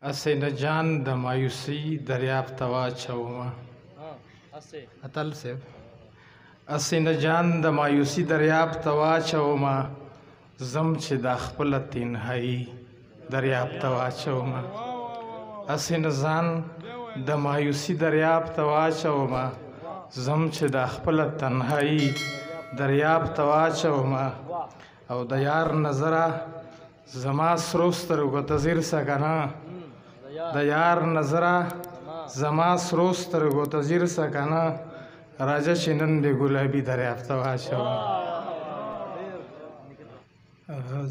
اسینه جان د مایوسی دریاب ته واچومه اتل صاحب اسینه جان د مایوسی دریاب ته واچومه زم چې د خپله تنهایي دریاب ته واچومه اسینه ځان د مایوسی دریاب ته واچومه زم چې د خپله تنهایي دریاب ته واچومه او د یار نظره زما سرو سترګو ته ځیر سه که نه د یار نظره زما سرو سترګو ته ځیر سه که نه راځه چې نن دې ګلابي دریاب ته واچوم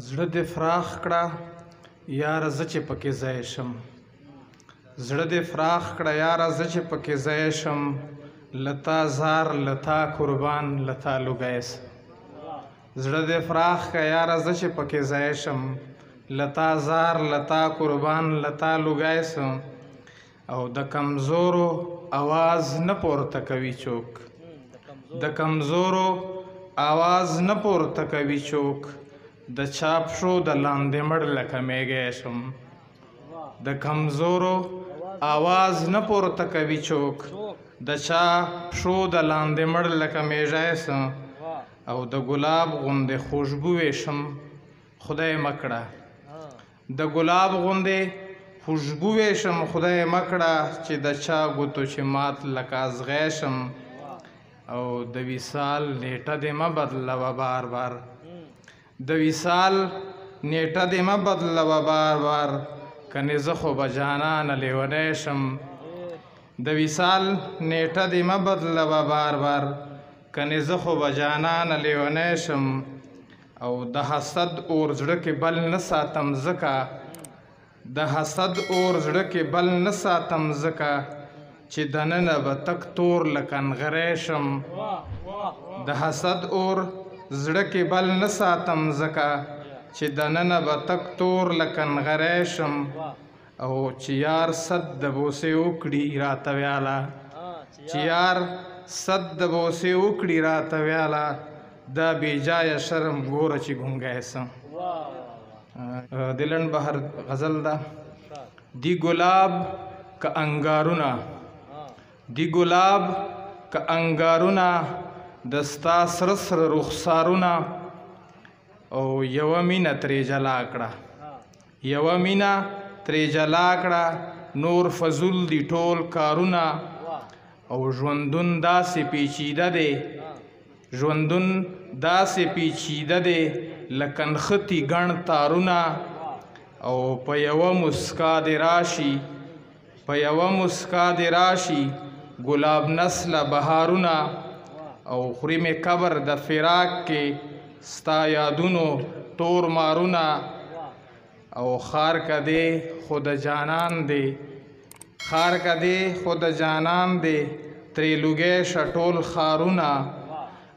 زړه دې فراخ کړه یاره زه چې پکې ځای شم زړه دې فراخ کړه یاره زه چې پکې ځای شم لتا زار لتا قربان لتا لوګی سه زړه دې فراخ کړه یاره زه چې پکې ځای شم لتا زار لتا قربان لتا لوګی سه او د کمزورو आवाज نه پورته کوي څوک د کمزورو आवाज نه پورته کوي څوک د چاپ شو د لاندې مړ لکه میږی شم د کمزورو आवाज نه پورته کوي څوک د چاپ شو د لاندې مړ لکه میږی شم او د ګلاب غوندې خوشبوې شم خدای مکړه د ګلاب غوندې خوشبوې شم خدای مکړه چې د چا ګوتو چې مات لکه ازغی شم او د وصال نیټه دې مه بدلوه بار بار د وصال نیټه دې مه بدلوه بار بار کنې زه خو به جانانه لیونی شم د وصال نیټه دې مه بدلوه بار بار کنې زه خو به جانانه لیونی شم او د حسد اور زړه کې بل نه ساتم ځکه د حسد اور زړه کې بل نه ساتم ځکه چې دننه به تک تور لکه نغری شم د حسد اور زړه کې بل نه ساتم ځکه چې دننه به تک تور لکه نغری شم او چې یار صد د بوسې وکړي راته ویاله چې یار صد د بوسې وکړي راته ویاله دا بېجایه شرم ګوره چې ګونګی سم د لنډ بهر غزل ده دی ګلاب که انګارونه دی ګلاب که انګارونه د ستا سره سره رخسارونه او یوه مینه ترې جلا کړه یوه مینه ترې جلا کړه نور فضول دي ټول کارونه او ژوندون داسې پیچیده دی ژوندون داسې پیچیده دی لکه نښتي ګڼ تارونه او په یوه مسکا دې راشي په یوه مسکا دې راشي ګلاب نسله بهارونه او خوري مې قبر د فراق کې ستا یادونو تور مارونه او خار که دی خو د جانان دی خار که دی خو د جانان دی ترې لوګی شه ټول ښارونه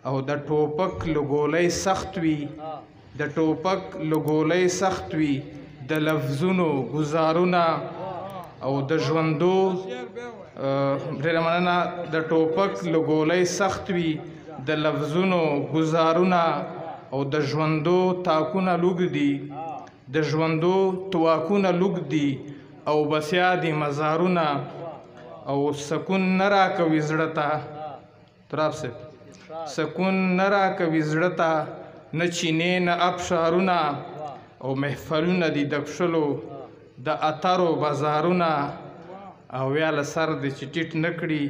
او د ټوپک لګولۍ سخت وي د ټوپک لګولۍ سخت وي د لفظونو ګزارونه او د ژوندو ډېره مننه د ټوپک لګولۍ سخت وي د لفظونو ګزارونه او د ژوندو تاکونه لوږ دي د ژوندو تواکونه لوږ دي او بسیا دي مزارونه او سکون نه راکوي زړه ته تراب صاحب سکون نه راکوي زړه ته نه چینې نه ابشارونه او محفلونه دي د کښلو د اترو بازارونه او ویاله سر دې چې ټیټ نه کړي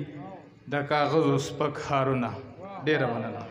د کاغذو سپک ښارونه ډېره مننه